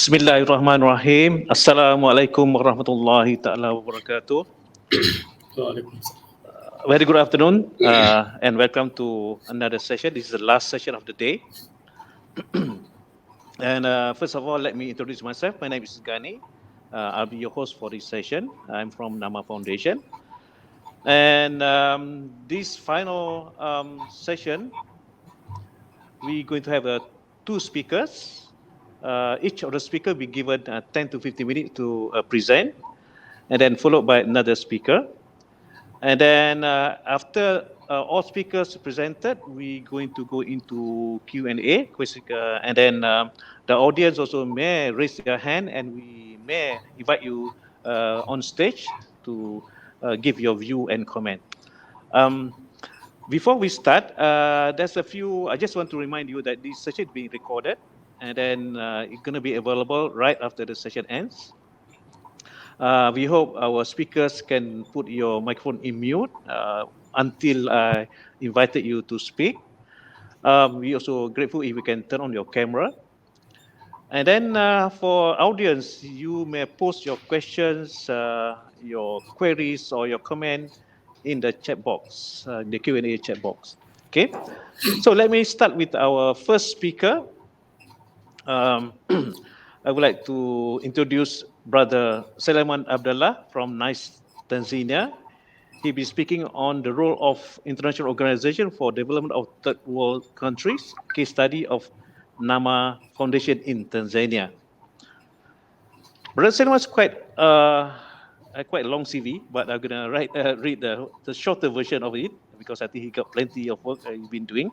Bismillahirrahmanirrahim. Assalamualaikum warahmatullahi ta'ala wabarakatuh. Very good afternoon and welcome to another session. This is the last session of the day. And first of all, let me introduce myself. My name is Gani. I'll be your host for this session. I'm from Nama Foundation. And this final session, we're going to have two speakers. Each of the speakers will be given 10 to 15 minutes to present, and then followed by another speaker. And then after all speakers presented, we're going to go into Q&A, and then the audience also may raise their hand, and we may invite you on stage to give your view and comment. Before we start, there's a few, I just want to remind you that this session is being recorded, and then it's going to be available right after the session ends. We hope our speakers can put your microphone in mute until I invited you to speak. We also grateful if you can turn on your camera. And then for audience, you may post your questions, your queries, or your comment in the chat box, the Q&A chat box. Okay, so let me start with our first speaker. I would like to introduce Brother Seleman Abdallah from NICE Tanzania. He'll be speaking on the role of International Organization for Development of Third World Countries, case study of Nama Foundation in Tanzania. Brother Seleman is quite a long CV, but I'm gonna read the shorter version of it because I think he got plenty of work he's been doing.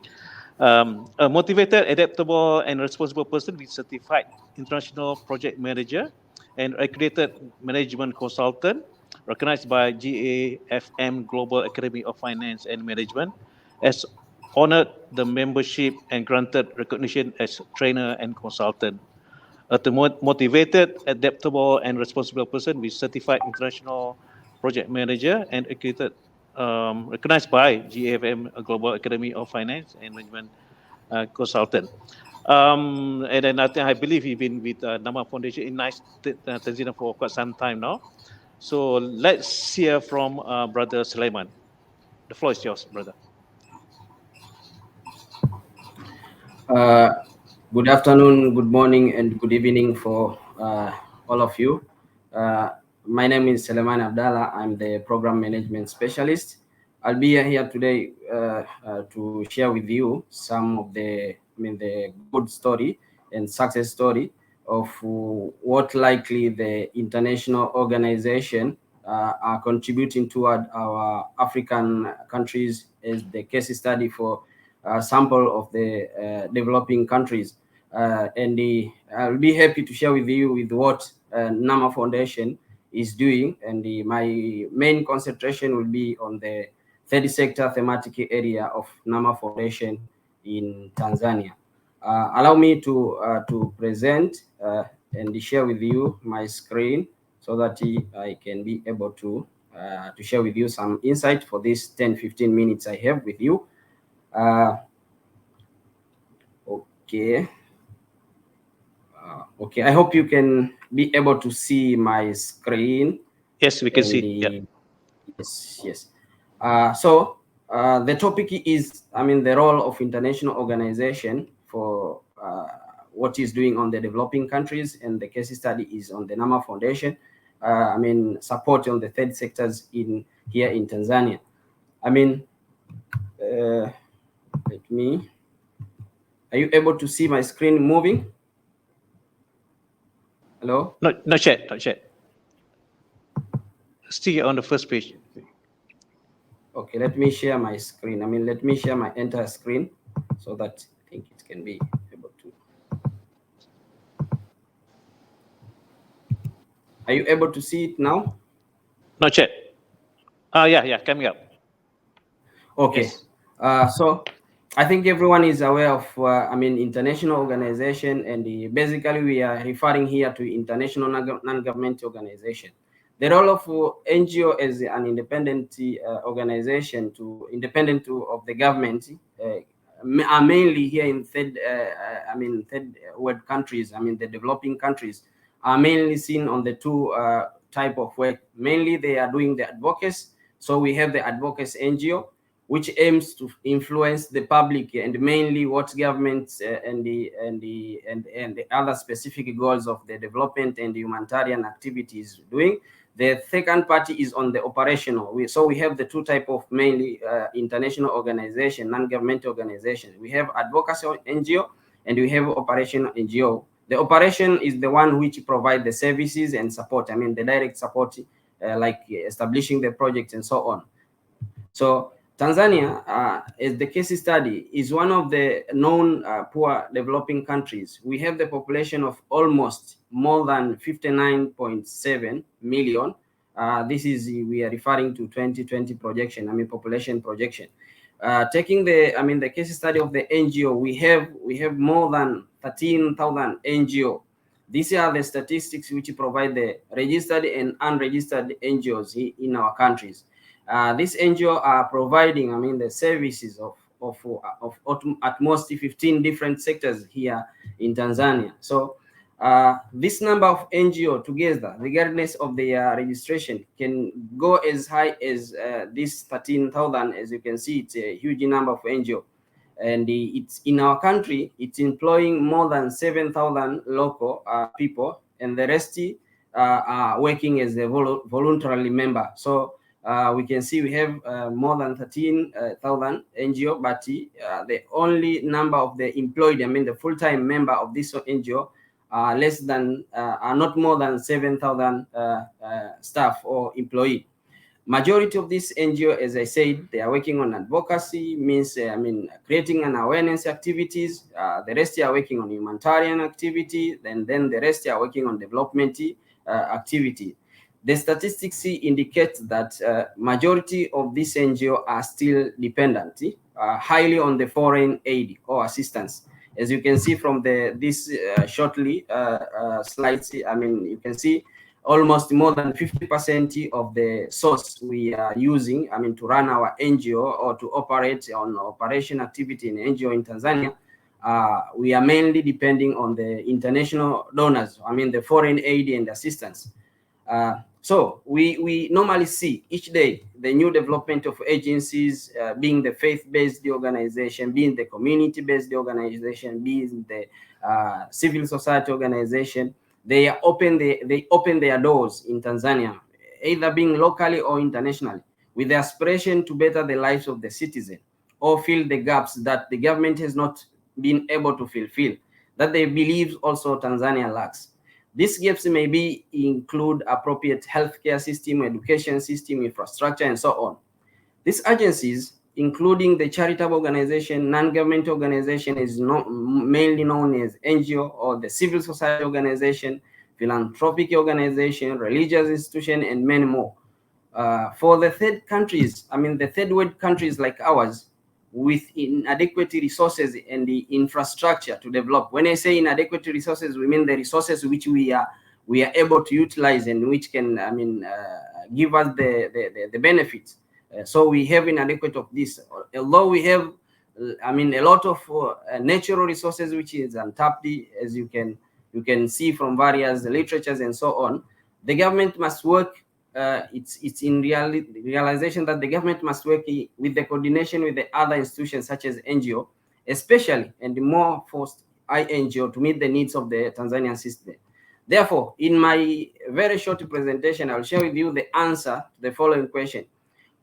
A motivated, adaptable, and responsible person with certified international project manager and accredited management consultant, recognized by GAFM Global Academy of Finance and Management, has honored the membership and granted recognition as trainer and consultant. A motivated, adaptable, and responsible person with certified international project manager and accredited, recognized by GAFM Global Academy of Finance and Management consultant. And then I believe he's been with Nama Foundation in NICE Tanzania for quite some time now. So let's hear from Brother Seleman. The floor is yours, brother. Good afternoon, good morning, and good evening for all of you. My name is Seleman Abdallah. I'm the program management specialist. I'll be here today to share with you some of the good story and success story of what likely the international organization are contributing toward our African countries as the case study for a sample of the developing countries. And I'll be happy to share with you with what Nama Foundation is doing, and my main concentration will be on the third sector thematic area of Nama Foundation in Tanzania. Allow me to present and share with you my screen so that I can be able to share with you some insight for this 10-15 minutes I have with you. Okay. Okay, I hope you can be able to see my screen. Yes, we can see. Yes. So the topic is, the role of international organization for what is doing on the developing countries, and the case study is on the Nama Foundation. Support on the third sectors here in Tanzania. Are you able to see my screen moving? Hello? Not yet. Still on the first page. Okay, let me share my screen. Let me share my entire screen so that I think it can be able to. Are you able to see it now? Not yet. Yeah, coming up. Okay. Yes. So I think everyone is aware of, international organization, and basically we are referring here to international non-government organization. The role of NGO as an independent organization independent of the government, are mainly here in third world countries. I mean, the developing countries are mainly seen on the two type of work. Mainly, they are doing the advocacy. So we have the advocacy NGO, which aims to influence the public and mainly what governments and the other specific goals of the development and humanitarian activities doing. The second party is on the operational. So we have the two type of mainly international organization, non-governmental organization. We have advocacy NGO and we have operational NGO. The operation is the one which provide the services and support. I mean, the direct support, like establishing the projects and so on. So Tanzania, as the case study, is one of the known poor developing countries. We have the population of almost more than 59.7 million. This is, we are referring to 2020 projection, I mean population projection. Taking the case study of the NGO, we have more than 13,000 NGO. These are the statistics which provide the registered and unregistered NGOs in our countries. These NGO are providing, I mean, the services of at most 15 different sectors here in Tanzania. So this number of NGO together, regardless of their registration, can go as high as this 13,000. As you can see, it's a huge number of NGO. And it's in our country, it's employing more than 7,000 local people, and the rest are working as a voluntarily member. So we can see we have more than 13,000 NGO, but the only number of the employed, I mean the full-time member of this NGO, are not more than 7,000 staff or employee. Majority of this NGO, as I said, they are working on advocacy, means creating an awareness activities. The rest are working on humanitarian activity, then the rest are working on development activity. The statistics indicate that majority of these NGO are still dependent highly on the foreign aid or assistance. As you can see from this shortly slides, I mean, you can see almost more than 50% of the source we are using, I mean, to run our NGO or to operate on operation activity in NGO in Tanzania, we are mainly depending on the international donors, I mean, the foreign aid and assistance. So we normally see each day the new development of agencies, being the faith-based organization, being the community-based organization, being the civil society organization. They open their doors in Tanzania, either being locally or internationally, with the aspiration to better the lives of the citizen or fill the gaps that the government has not been able to fulfill, that they believe also Tanzania lacks. These gaps may include appropriate healthcare system, education system, infrastructure, and so on. These agencies, including the charitable organization, non-governmental organization, is mainly known as NGO, or the civil society organization, philanthropic organization, religious institution, and many more. For the third countries, I mean the third world countries like ours, with inadequate resources and the infrastructure to develop. When I say inadequate resources, we mean the resources which we are able to utilize and which can, give us the benefits. So we have inadequate of this. Although we have, a lot of natural resources which is untapped, as you can see from various literatures and so on. The government must work. It's in realization that the government must work with the coordination with the other institutions such as NGO, especially and more for NGO, to meet the needs of the Tanzanian system. Therefore, in my very short presentation, I'll share with you the answer to the following question: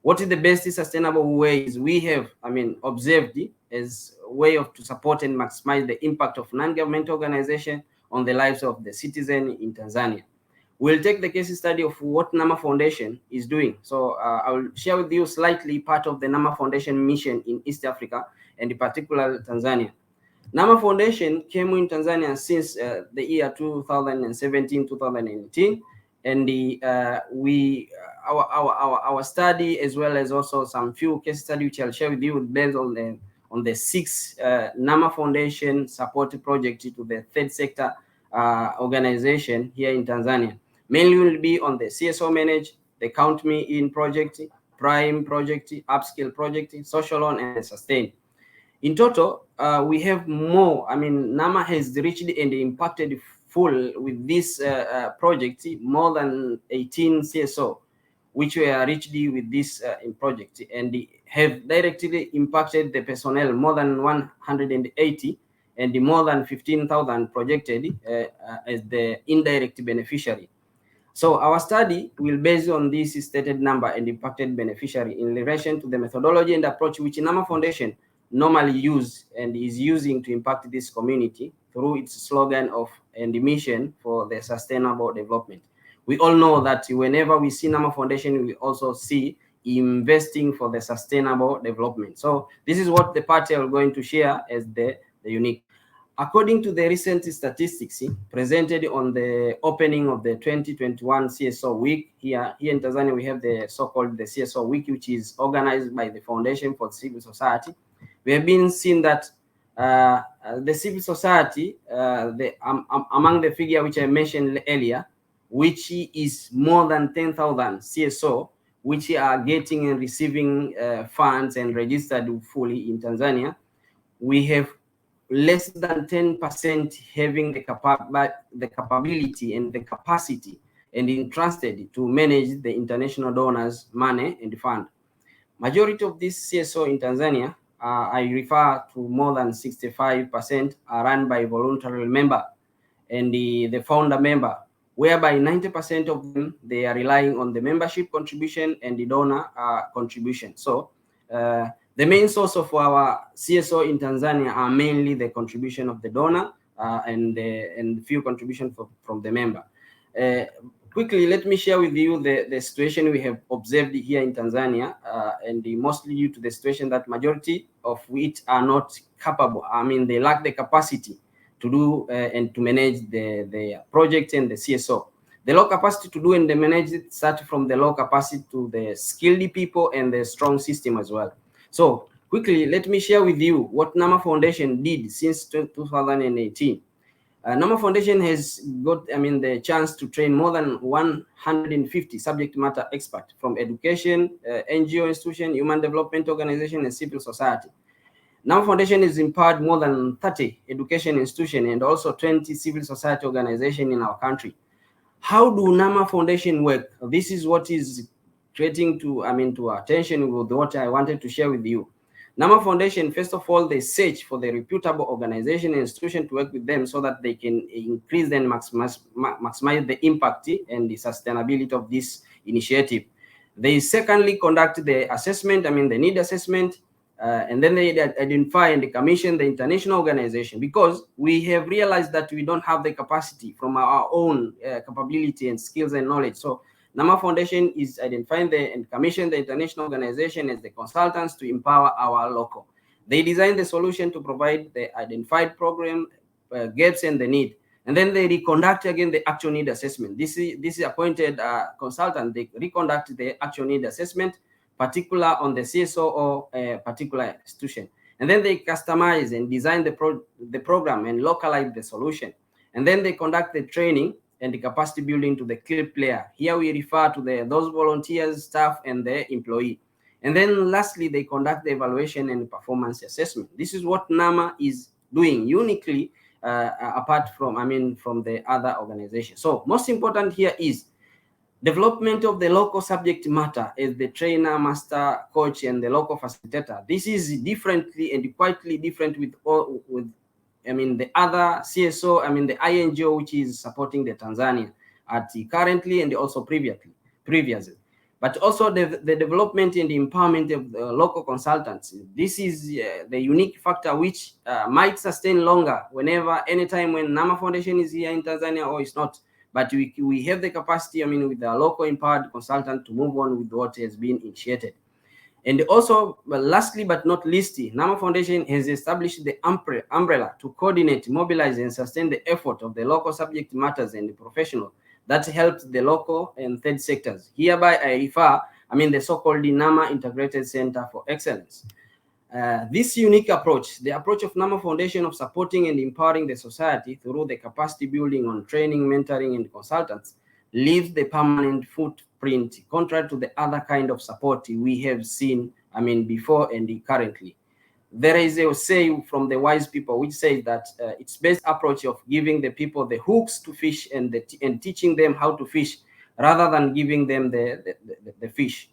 what is the best sustainable ways we have, observed as a way to support and maximize the impact of non-governmental organization on the lives of the citizen in Tanzania? We'll take the case study of what Nama Foundation is doing. So I will share with you slightly part of the Nama Foundation mission in East Africa, and in particular Tanzania. Nama Foundation came in Tanzania since the year 2017, 2018, and our study, as well as also some few case studies which I'll share with you, based on the 6 Nama Foundation support project to the third sector organization here in Tanzania. Mainly will be on the CSO manage, the Count Me In project, Prime project, Upskill project, Social On, and the Sustain. In total, we have more. I mean, NAMA has reached and impacted full with this project more than 18 CSO, which were reached with this project, and have directly impacted the personnel more than 180, and more than 15,000 projected as the indirect beneficiary. So our study will base on this stated number and impacted beneficiary in relation to the methodology and approach which NAMA Foundation normally use and is using to impact this community through its slogan of and mission for the sustainable development. We all know that whenever we see NAMA Foundation, we also see investing for the sustainable development. So this is what the party are going to share as the unique. According to the recent statistics presented on the opening of the 2021 CSO Week, here in Tanzania, we have the so-called the CSO Week, which is organized by the Foundation for Civil Society. We have been seeing that the civil society, among the figure which I mentioned earlier, which is more than 10,000 CSO, which are getting and receiving funds and registered fully in Tanzania, we have less than 10% having the capability and the capacity and entrusted to manage the international donors' money and fund. Majority of this CSO in Tanzania, I refer to more than 65%, are run by voluntary member and the founder member, whereby 90% of them, they are relying on the membership contribution and the donor contribution. So the main source of our CSO in Tanzania are mainly the contribution of the donor and few contribution from the member. Quickly, let me share with you the situation we have observed here in Tanzania, and mostly due to the situation that majority of which are not capable. I mean, they lack the capacity to do and to manage the project and the CSO. The low capacity to do and the manage it start from the low capacity to the skilled people and the strong system as well. So quickly, let me share with you what NAMA Foundation did since 2018. NAMA Foundation has got, the chance to train more than 150 subject matter experts from education, NGO institution, human development organization, and civil society. NAMA Foundation has empowered more than 30 education institutions and also 20 civil society organizations in our country. How do NAMA Foundation work? This is what is creating to attention with what I wanted to share with you. NAMA Foundation, first of all, they search for the reputable organization and institution to work with them so that they can increase and maximize the impact and the sustainability of this initiative. They secondly conduct the assessment, the need assessment, and then they identify and commission the international organization, because we have realized that we don't have the capacity from our own capability and skills and knowledge. So NAMA Foundation is identifying and commission the international organization as the consultants to empower our local. They design the solution to provide the identified program gaps and the need. And then they reconduct again the actual need assessment. This is appointed consultant. They reconduct the actual need assessment, particular on the CSO or a particular institution. And then they customize and design the program and localize the solution. And then they conduct the training and the capacity building to the key player. Here we refer to those volunteers, staff, and the employee. And then lastly, they conduct the evaluation and performance assessment. This is what NAMA is doing uniquely apart from, from the other organizations. So most important here is development of the local subject matter as the trainer, master, coach, and the local facilitator. This is differently and quietly different with the other CSO, the INGO, which is supporting the Tanzania currently and also previously. But also the development and the empowerment of the local consultants. This is the unique factor which might sustain longer anytime when NAMA Foundation is here in Tanzania or it's not. But we have the capacity, with the local empowered consultant to move on with what has been initiated. And also, lastly but not least, NAMA Foundation has established the umbrella to coordinate, mobilize, and sustain the effort of the local subject matters and the professional that helps the local and third sectors. Hereby, I refer, the so-called NAMA Integrated Center for Excellence. This unique approach, the approach of NAMA Foundation of supporting and empowering the society through the capacity building on training, mentoring, and consultants, leaves the permanent footprint, contrary to the other kind of support we have seen, before and currently. there is a say from the wise people which says that it's best approach of giving the people the hooks to fish and teaching them how to fish rather than giving them the fish.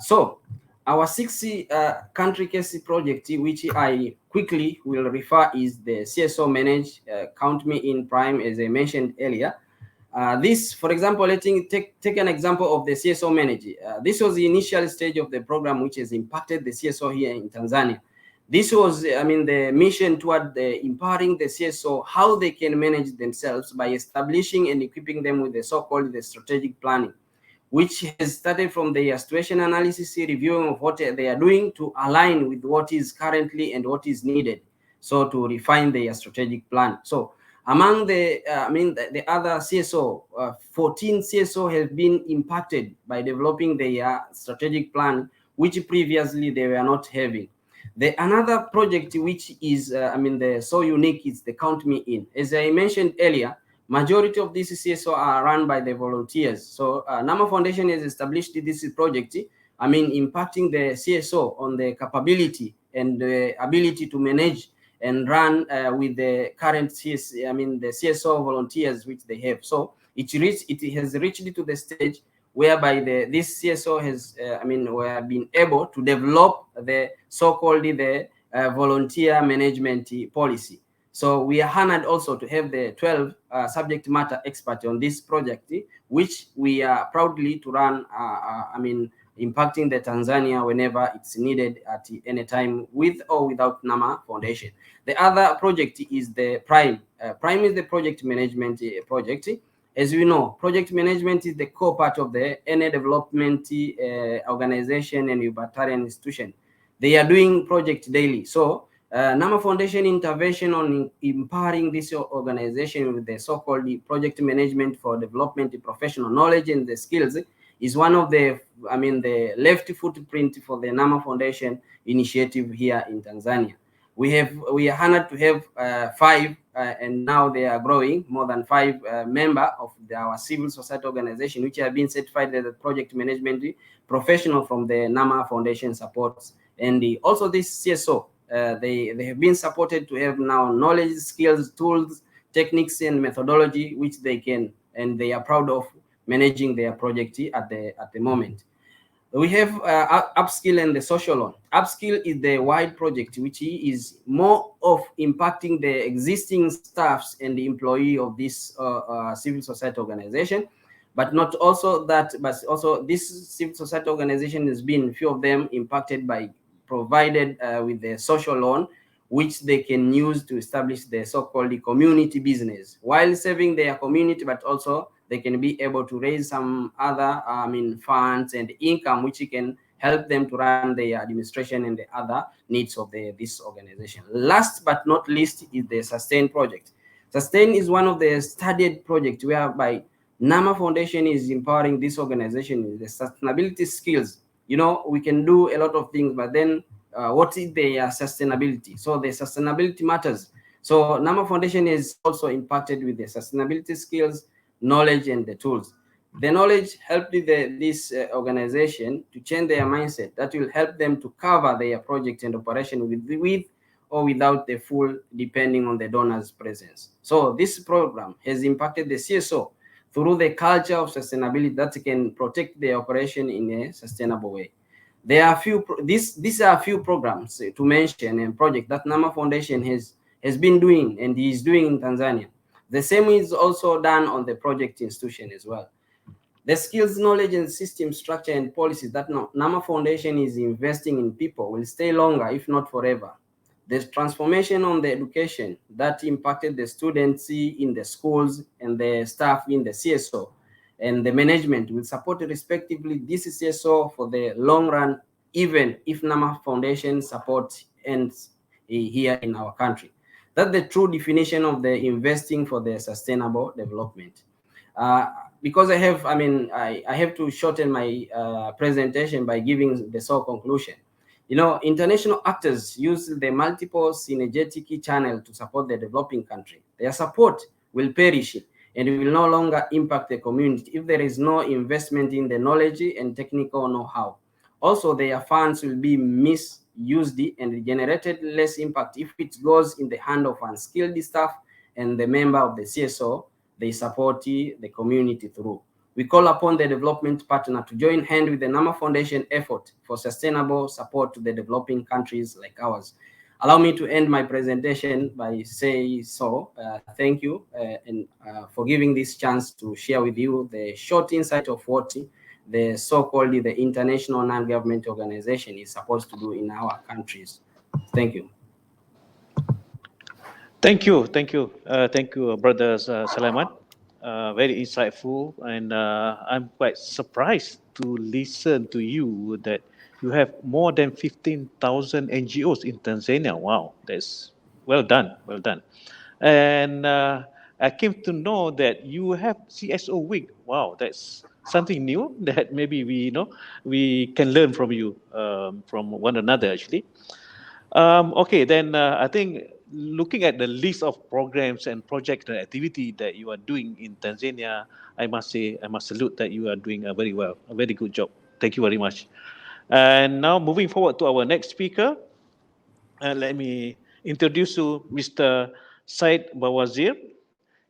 So our 60 country case project, which I quickly will refer, is the CSO manage count me in prime, as I mentioned earlier. This, for example, let's take an example of the CSO manager. This was the initial stage of the program, which has impacted the CSO here in Tanzania. This was, I mean, the mission toward empowering the CSO how they can manage themselves by establishing and equipping them with the so-called the strategic planning, which has started from the situation analysis, reviewing of what they are doing to align with what is currently and what is needed, so to refine their strategic plan. So among the the other CSO, 14 CSO have been impacted by developing their strategic plan, which previously they were not having. The another project which is the so unique is the count me in. As I mentioned earlier, majority of these CSO are run by the volunteers. So Nama Foundation has established this project, impacting the CSO on the capability and the ability to manage and run with the current the CSO volunteers which they have. So it has reached to the stage whereby this CSO has we have been able to develop the so-called the volunteer management policy. So we are honored also to have the 12 subject matter expert on this project, which we are proudly to run, impacting the Tanzania whenever it's needed at any time, with or without NAMA Foundation. The other project is the Prime. Prime is the project management project. As we know, project management is the core part of the any development organization and humanitarian institution. They are doing project daily. So NAMA Foundation intervention on empowering this organization with the so-called project management for development, professional knowledge and the skills is one of the left footprint for the NAMA Foundation initiative here in Tanzania. We are honored to have 5 and now they are growing, more than 5 member of our civil society organization, which have been certified as a project management professional from the NAMA Foundation supports. And also this CSO, they have been supported to have now knowledge, skills, tools, techniques and methodology which they can, and they are proud of managing their project at the moment. We have upskill and the social loan. Upskill is the wide project which is more of impacting the existing staffs and the employee of this civil society organization, but not also that, but also this civil society organization has been, few of them, impacted by provided with the social loan, which they can use to establish the so-called community business while serving their community, but also they can be able to raise some other funds and income which can help them to run their administration and the other needs of this organization. Last but not least is the Sustain project. Sustain is one of the studied projects whereby NAMA Foundation is empowering this organization with the sustainability skills. We can do a lot of things, but then what is their sustainability? So the sustainability matters. So NAMA Foundation is also impacted with the sustainability skills, knowledge and the tools. The knowledge helped this organization to change their mindset that will help them to cover their project and operation with or without the full, depending on the donor's presence. So this program has impacted the CSO through the culture of sustainability that can protect the operation in a sustainable way. There are these are a few programs to mention and projects that NAMA Foundation has been doing and is doing in Tanzania. The same is also done on the project institution as well. The skills, knowledge, and system structure and policies that NAMA Foundation is investing in people will stay longer, if not forever. The transformation on the education that impacted the students in the schools and the staff in the CSO and the management will support respectively this CSO for the long run, even if NAMA Foundation support ends here in our country. That's the true definition of the investing for the sustainable development. Because I have to shorten my presentation by giving the sole conclusion. International actors use the multiple synergetic channel to support the developing country. Their support will perish and will no longer impact the community if there is no investment in the knowledge and technical know-how. Also, their funds will be misused used and generated less impact if it goes in the hand of unskilled staff and the member of the CSO, they support the community through. We call upon the development partner to join hand with the NAMA Foundation effort for sustainable support to the developing countries like ours. Allow me to end my presentation by saying so. Thank you for giving this chance to share with you the short insight of what the so-called the international non-government organization is supposed to do in our countries. Thank you. Thank you, Brother Seleman. Very insightful, and I'm quite surprised to listen to you that you have more than 15,000 NGOs in Tanzania. Wow, that's well done, well done. And I came to know that you have CSO week. Wow, that's something new that maybe we can learn from you, from one another actually. Okay, then I think looking at the list of programs and projects and activity that you are doing in Tanzania, I must say, I must salute that you are doing very well, a very good job. Thank you very much. And now moving forward to our next speaker, let me introduce you Mr. Said Bawazir.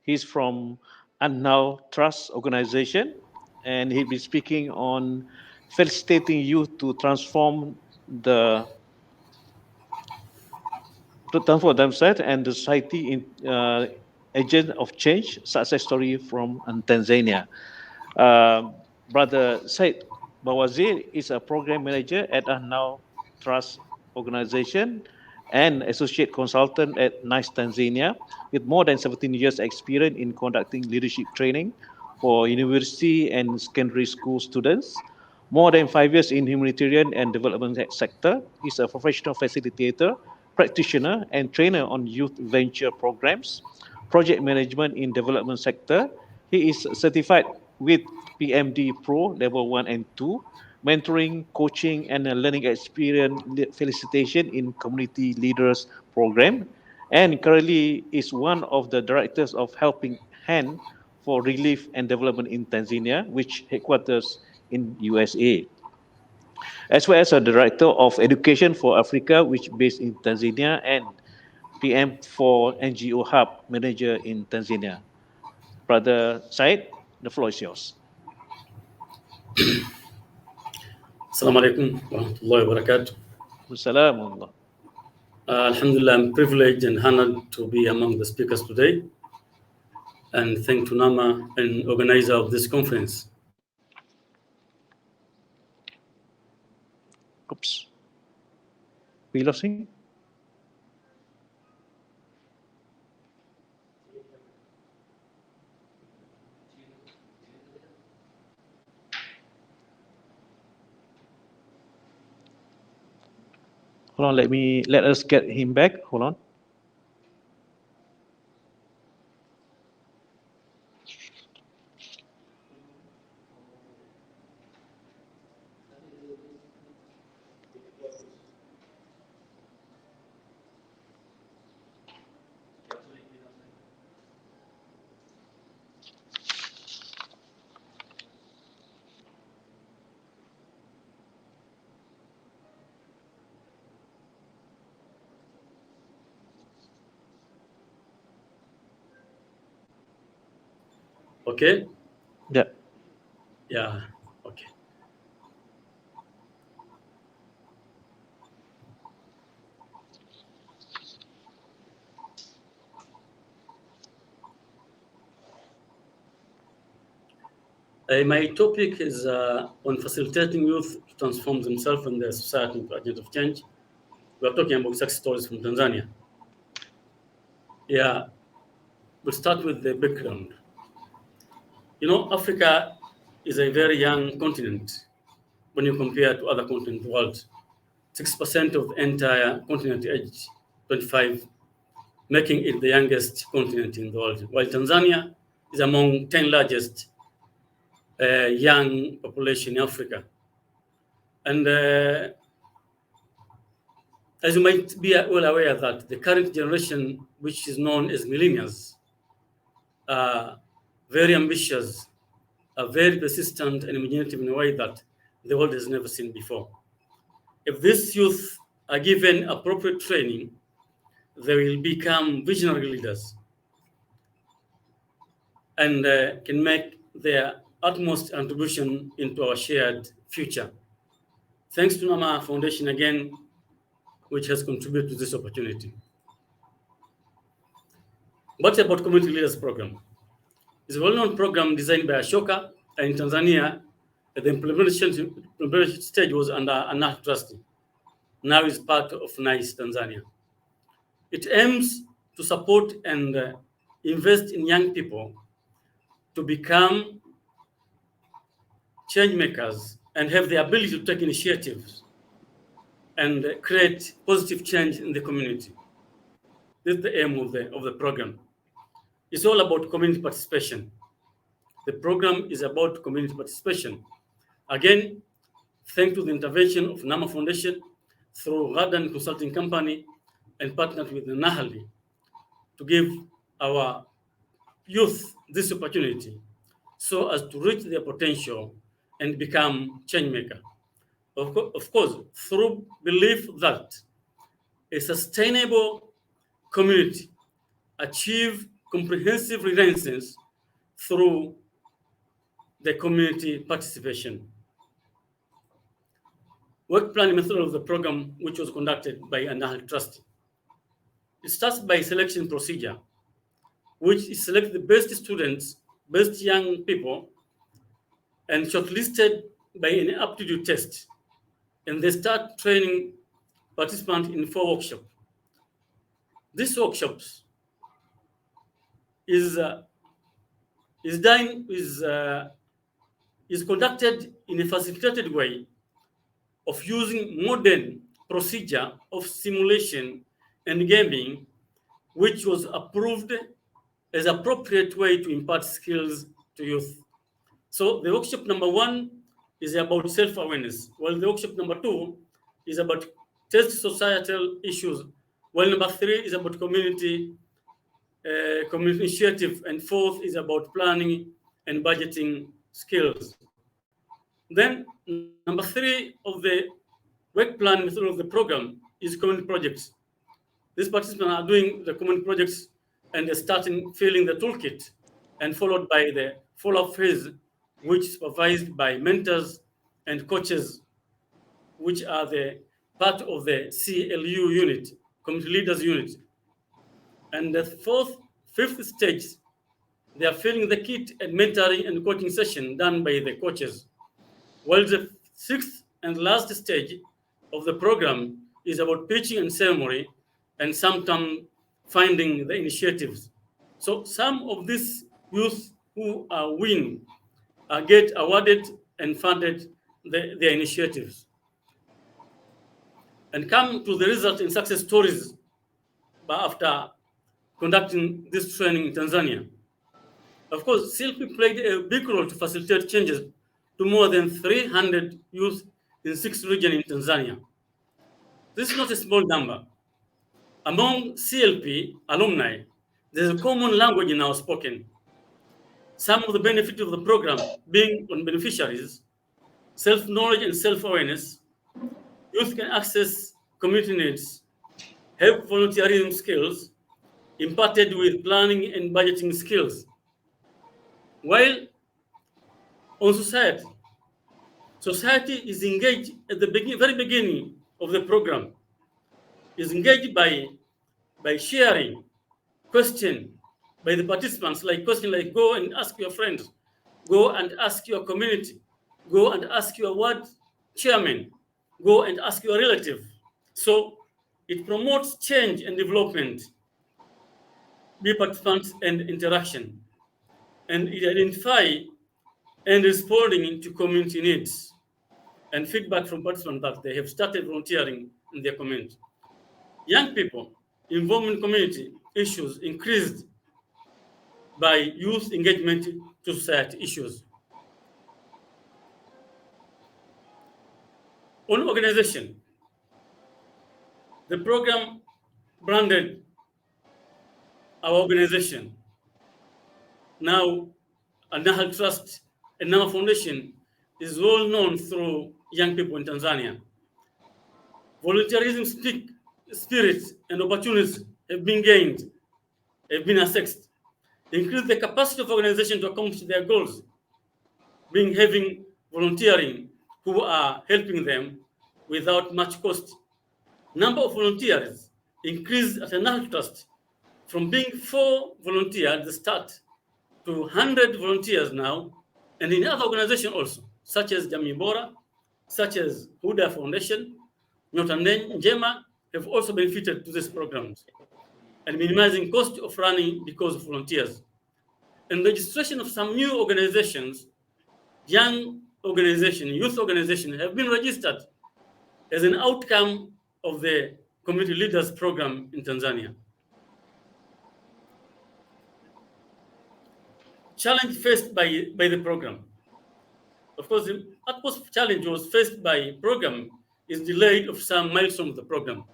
He's from Annau Trust Organization, and he'll be speaking on facilitating youth to the transform themselves and the society in agent of change success story from Tanzania. Brother Said Bawazir is a program manager at a now trust organization and associate consultant at NICE Tanzania with more than 17 years experience in conducting leadership training for university and secondary school students. More than 5 years in humanitarian and development sector. He's a professional facilitator, practitioner, and trainer on youth venture programs, project management in development sector. He is certified with PMD Pro Level 1 and 2, mentoring, coaching, and a learning experience felicitation in community leaders program, and currently is one of the directors of Helping Hand for Relief and Development in Tanzania, which headquarters in USA, as well as a director of education for Africa, which based in Tanzania, and PM for NGO Hub manager in Tanzania. Brother Said, the floor is yours. Assalamu alaikum wa rahmatullahi wa barakatuh. Alhamdulillah, I'm privileged and honored to be among the speakers today, and thank to NAMA and organizer of this conference. Oops. We losing? Hold on, let us get him back. Hold on. Okay? Yeah. Yeah, okay. My topic is on facilitating youth to transform themselves and their society into agent of change. We are talking about success stories from Tanzania. Yeah, we'll start with the background. You know, Africa is a very young continent when you compare to other continents in the world. 6% of the entire continent age 25, making it the youngest continent in the world, while Tanzania is among 10 largest young population in Africa. And as you might be well aware that the current generation, which is known as millennials, are very ambitious, are very persistent and imaginative in a way that the world has never seen before. If these youth are given appropriate training, they will become visionary leaders and can make their utmost contribution into our shared future. Thanks to NAMA Foundation again, which has contributed to this opportunity. What about Community Leaders Program? It's a well-known program designed by Ashoka in Tanzania. The implementation stage was under NACL Trust. Now is part of NICE Tanzania. It aims to support and invest in young people to become change makers and have the ability to take initiatives and create positive change in the community. This is the aim of the program. It's all about community participation. The program is about community participation. Again, thanks to the intervention of NAMA Foundation through Garden Consulting Company and partnered with the NAHALI to give our youth this opportunity so as to reach their potential and become change maker. Of course, through belief that a sustainable community achieve comprehensive renaissance through the community participation. Work planning method of the program, which was conducted by a NAHAL trust. It starts by selection procedure, which is select the best students, best young people, and shortlisted by an aptitude test. And they start training participants in 4 workshops. These workshops is conducted in a facilitated way of using modern procedure of simulation and gaming, which was approved as appropriate way to impart skills to youth. So the workshop number 1 is about self-awareness, while the workshop number 2 is about test societal issues, while number 3 is about community initiative, and 4th is about planning and budgeting skills. Then number 3 of the work plan method of the program is community projects. These participants are doing the community projects and they're starting filling the toolkit, and followed by the follow-up phase, which is supervised by mentors and coaches, which are the part of the CLU unit, community leaders unit. And the 4th, 5th stage, they are filling the kit and mentoring and coaching session done by the coaches. While the 6th and last stage of the program is about pitching and ceremony, and sometimes finding the initiatives. So some of these youth who are win get awarded and funded their initiatives. And come to the result in success stories after conducting this training in Tanzania. Of course, CLP played a big role to facilitate changes to more than 300 youth in 6 regions in Tanzania. This is not a small number. Among CLP alumni, there's a common language now spoken. Some of the benefits of the program being on beneficiaries, self-knowledge and self-awareness, youth can access community needs, have volunteerism skills, imparted with planning and budgeting skills. While on society is engaged at the very beginning of the program, is engaged by sharing question by the participants, like question like go and ask your friends, go and ask your community, go and ask your ward chairman, go and ask your relative. So it promotes change and development, be participants and interaction, and it identify and responding to community needs and feedback from participants that they have started volunteering in their community. Young people involved in community issues increased by youth engagement to society issues. On organization, the program branded our organization. Now, NAHAL Trust and NAMA Foundation is well known through young people in Tanzania. Volunteerism spirit and opportunities have been gained, have been assessed, increase the capacity of organization to accomplish their goals, being having volunteering who are helping them without much cost. Number of volunteers increased at a national trust from being 4 volunteers at the start to 100 volunteers now, and in other organizations also, such as Jamii Bora, such as Huda Foundation, Nyota Njema have also benefited to these programs, and minimizing cost of running because of volunteers. And registration of some new organizations, young organizations, youth organizations have been registered as an outcome of the Community Leaders Program in Tanzania. Challenge faced by the program. Of course, the utmost challenge was faced by program is delayed of some milestones of the program.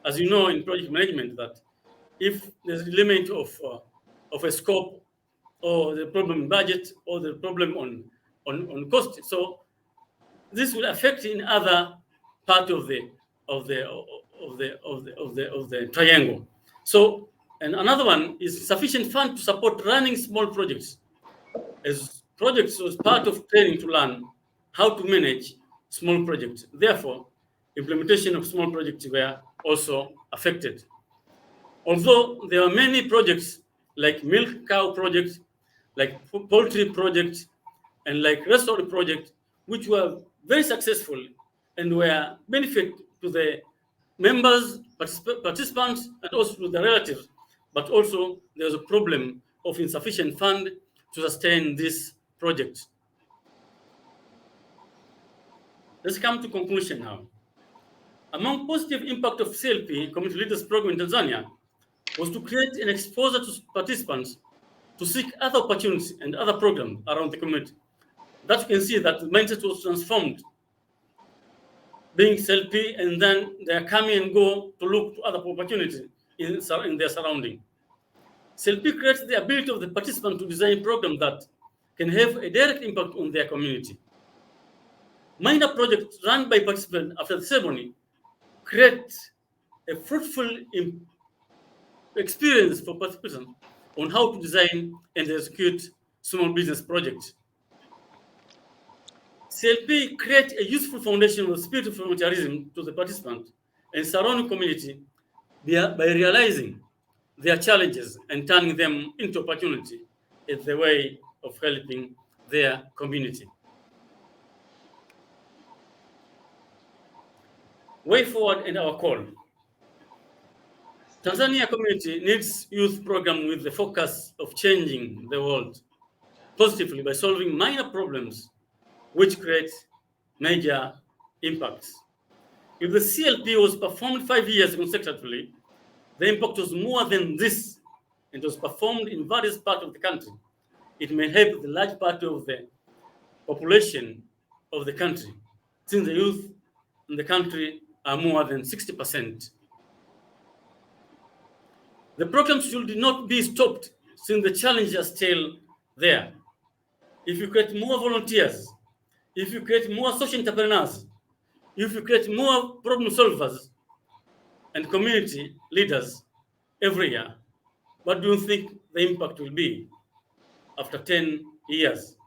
As you know, in project management, that if there's a limit of a scope, or the problem in budget, or the problem on cost, so this will affect in other part of the triangle. So, and another one is sufficient fund to support running small projects, as projects was part of training to learn how to manage small projects. Therefore, implementation of small projects were also affected. Although there are many projects like milk cow projects, like poultry projects, and like restaurant projects, which were very successful and were benefit to the members, participants, and also to the relatives. But also there's a problem of insufficient fund to sustain this project. Let's come to conclusion now. Among positive impact of CLP, Community Leaders Program in Tanzania, was to create an exposure to participants to seek other opportunities and other programs around the community. That you can see that the mindset was transformed, being CLP, and then they are coming and go to look to other opportunities in their surrounding. CLP creates the ability of the participant to design programs that can have a direct impact on their community. Minor projects run by participants after the ceremony create a fruitful experience for participants on how to design and execute small business projects. CLP create a useful foundation of spirit of volunteerism to the participant and surrounding community by realizing their challenges and turning them into opportunity as the way of helping their community. Way forward and our call. Tanzania community needs youth program with the focus of changing the world positively by solving minor problems which create major impacts. If the CLP was performed 5 years consecutively, the impact was more than this. It was performed in various parts of the country. It may help the large part of the population of the country, since the youth in the country are more than 60%. The program should not be stopped, since the challenges are still there. If you create more volunteers, if you create more social entrepreneurs, if you create more problem solvers and community leaders every year, what do you think the impact will be after 10 years?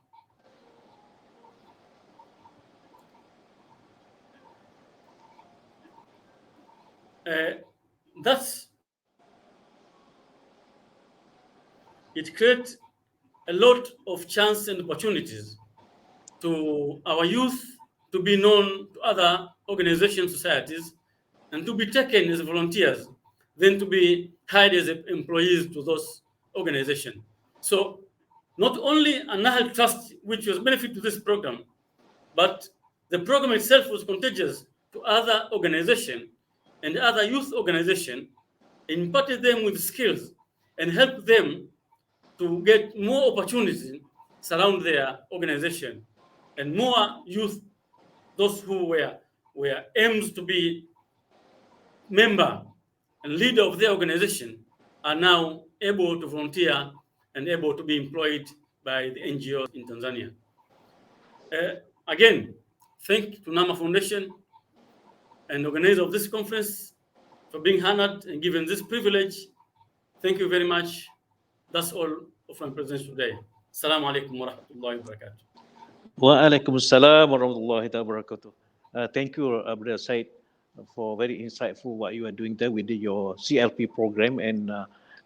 Thus, it creates a lot of chance and opportunities to our youth to be known to other organizations, societies, and to be taken as volunteers, then to be hired as employees to those organizations. So not only a Nahal Trust, which was benefit to this program, but the program itself was contagious to other organizations and other youth organizations, imparted them with skills and helped them to get more opportunities surround their organization, and more youth, those who were aims to be member and leader of their organization, are now able to volunteer and able to be employed by the NGOs in Tanzania. Again, thank to NAMA Foundation and organizer of this conference, for being honored and given this privilege. Thank you very much. That's all of my presence today. Assalamu alaikum wa rahmatullahi wa barakatuh. Waalaikumsalam warahmatullahi wabarakatuh. Thank you, Brother Said, for very insightful what you are doing there with your CLP program and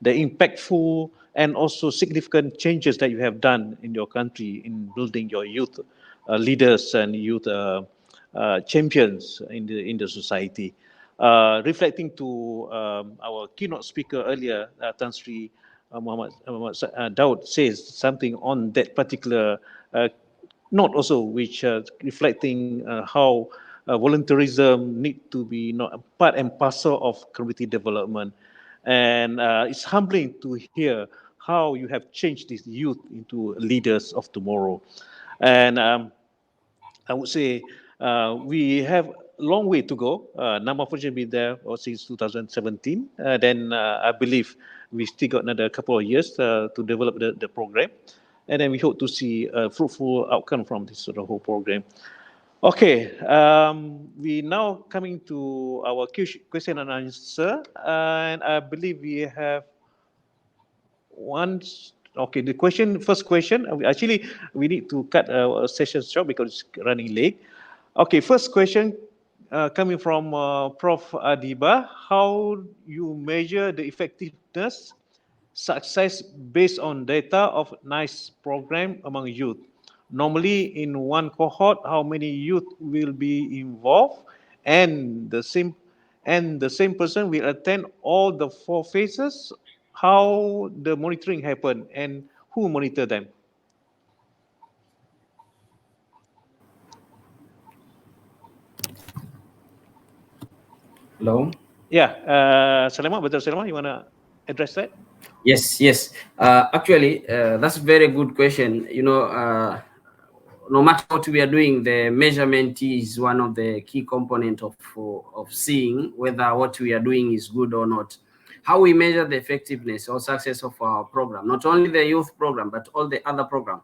the impactful and also significant changes that you have done in your country in building your youth leaders and youth champions in the society. Reflecting to our keynote speaker earlier, Tan Sri Muhammad Daud says something on that particular note also, which reflecting how volunteerism need to be not part and parcel of community development. And it's humbling to hear how you have changed these youth into leaders of tomorrow. And I would say we have a long way to go. Number of projects been there since 2017. Then I believe we still got another couple of years to develop the program. And then we hope to see a fruitful outcome from this sort of whole program. Okay, we now coming to our question and answer. And I believe we have one. Okay, the first question, actually, we need to cut our session short because it's running late. Okay, first question coming from Prof. Adiba. How you measure the effectiveness, success based on data of NICE program among youth? Normally, in one cohort, how many youth will be involved, and the same person will attend all the 4 phases. How the monitoring happen and who monitor them? Hello. Yeah, Seleman, Betul Seleman, you want to address that? Yes, yes. Actually, that's a very good question. No matter what we are doing, the measurement is one of the key components of seeing whether what we are doing is good or not. How we measure the effectiveness or success of our program, not only the youth program, but all the other program.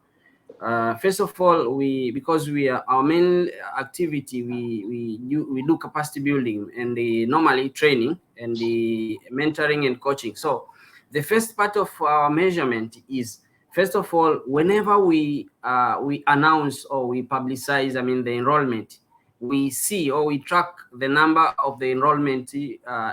First of all, because we are our main activity, we do capacity building and the normally training and the mentoring and coaching. So the first part of our measurement is, first of all, whenever we announce or we publicize, the enrollment, we see or we track the number of the enrollment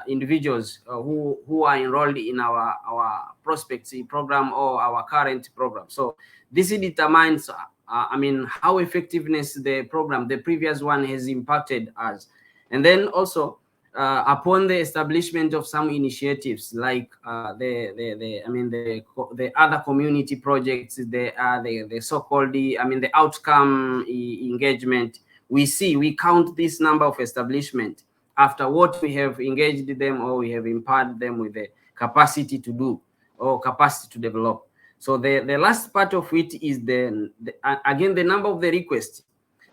individuals who are enrolled in our prospects program or our current program. So this determines, how effectiveness the program, the previous one, has impacted us. And then also, upon the establishment of some initiatives like the other community projects, the so-called the outcome engagement, we count this number of establishment after what we have engaged them or we have empowered them with the capacity to do or capacity to develop. So the last part of it is again the number of the requests.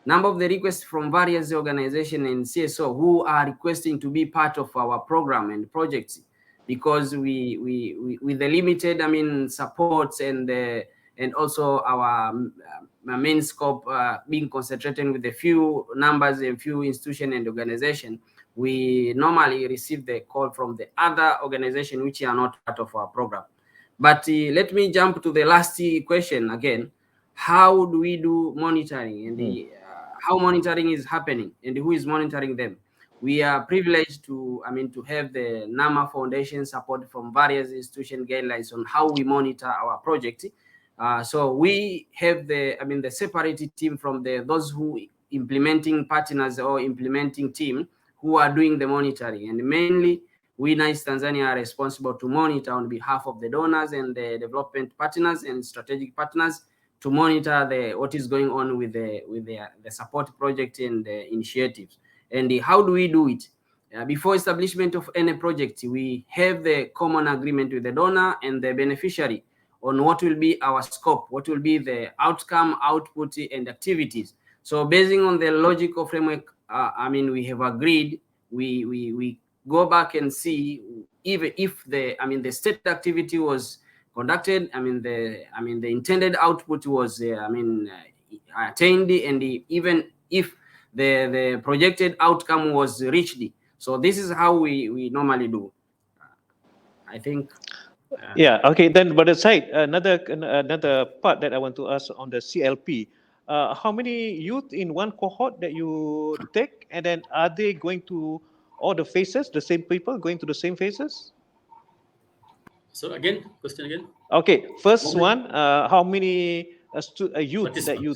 Number of the requests from various organizations and CSO who are requesting to be part of our program and projects, because we with the limited supports and also our main scope being concentrated with a few numbers and few institutions and organizations, we normally receive the call from the other organizations which are not part of our program. But let me jump to the last question again. How do we do monitoring and how monitoring is happening and who is monitoring them? We are privileged to have the NAMA Foundation support from various institution guidelines on how we monitor our project. So we have the separated team from those who implementing partners or implementing team who are doing the monitoring, and mainly we NICE Tanzania are responsible to monitor on behalf of the donors and the development partners and strategic partners to monitor what is going on with the support project and the initiatives. And how do we do it? Before establishment of any project, we have the common agreement with the donor and the beneficiary on what will be our scope, what will be the outcome, output, and activities. So basing on the logical framework, we have agreed, we go back and see even if the state activity was conducted, the intended output was attained, and even if the projected outcome was reached. So this is how we normally do. I think. Yeah. Okay. Then, but aside, another part that I want to ask on the CLP. How many youth in one cohort that you take, and then are they going to all the phases? The same people going to the same phases? So again, question again. Okay. How First many one. How many youth that you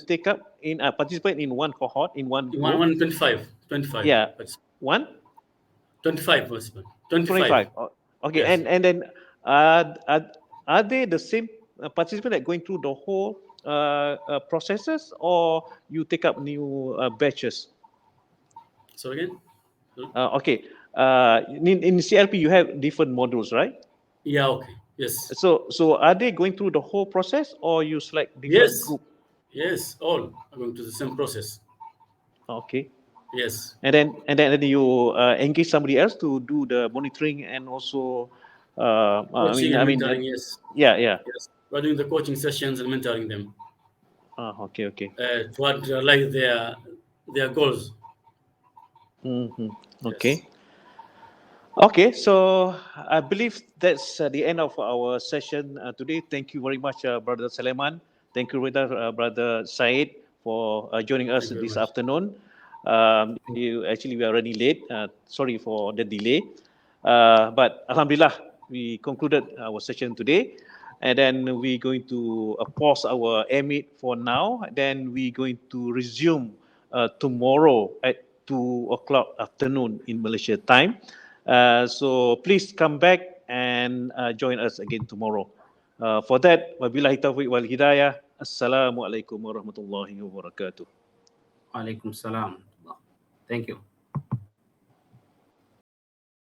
participants? take up in participate in one cohort in one One, group? one 25, 25 Yeah. participants. One. 25 participants. 25. 25. Okay, Yes. and then uh, are, are they the same participant that going through the whole processes, or you take up new batches? So again, Okay, in CLP you have different modules, right? yeah, okay. Yes. So are they going through the whole process, or you select different Yes. group? Yes. All are going to the same process. Okay, Yes. and then you engage somebody else to do the monitoring and also, Coaching and and mentoring. Yes. yeah, yeah. Yes. We're doing the coaching sessions and mentoring them Okay, okay. to realize their goals. Hmm. Yes. Okay. Okay, so I believe that's the end of our session today. Thank you very much, Brother Seleman. Thank you, Brother Said, for joining us Thank you very this much. afternoon. We are running late. Sorry for the delay. But Alhamdulillah, we concluded our session today. And then we're going to pause our meet for now. Then we're going to resume tomorrow at 2 o'clock afternoon in Malaysia time. So please come back and join us again tomorrow. For that, wabillahi taufiq wal hidayah. Assalamualaikum warahmatullahi wabarakatuh. Alaikum salam. Thank you.